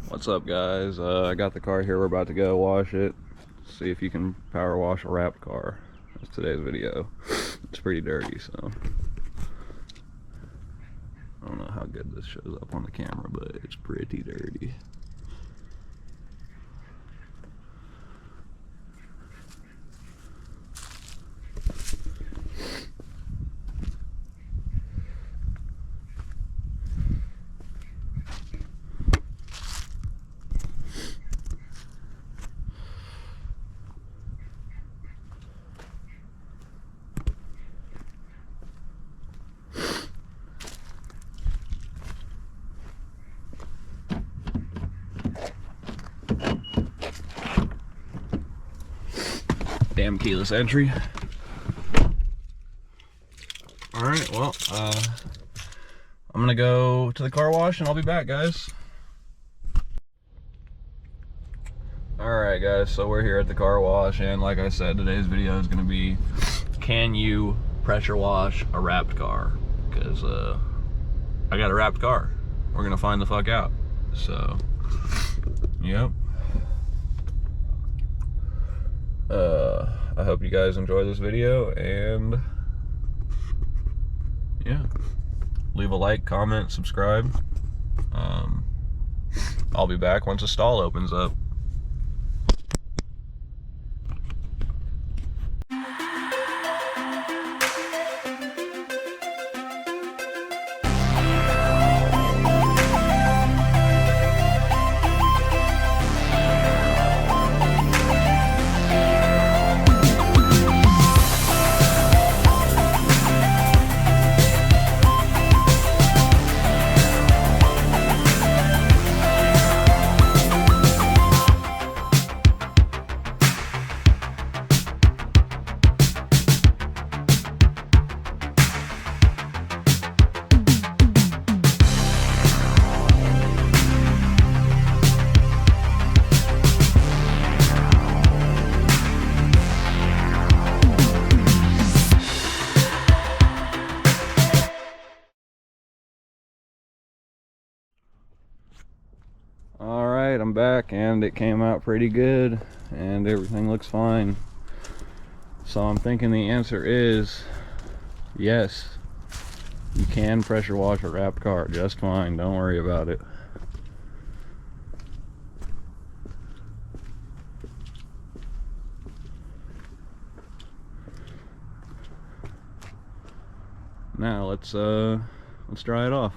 What's up, guys? I got the car here. We're about to go wash it. See if you can power wash a wrapped car. That's today's video. It's pretty dirty, so I don't know how good this shows up on the camera, but it's pretty dirty. Damn keyless entry. Alright, well, I'm gonna go to the car wash and I'll be back, guys. Alright, guys, so we're here at the car wash, and like I said, today's video is gonna be, can you pressure wash a wrapped car? Because I got a wrapped car. We're gonna find the fuck out. So, yep. I hope you guys enjoy this video, and yeah, leave a like, comment, subscribe. I'll be back once the stall opens up. Alright, I'm back, and it came out pretty good, and everything looks fine. So I'm thinking the answer is yes, you can pressure wash a wrapped car just fine. Don't worry about it. Now let's dry it off.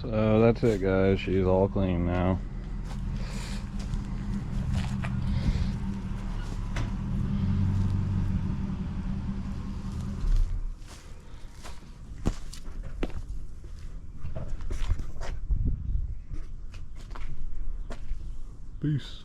So that's it, guys. She's all clean now. Peace.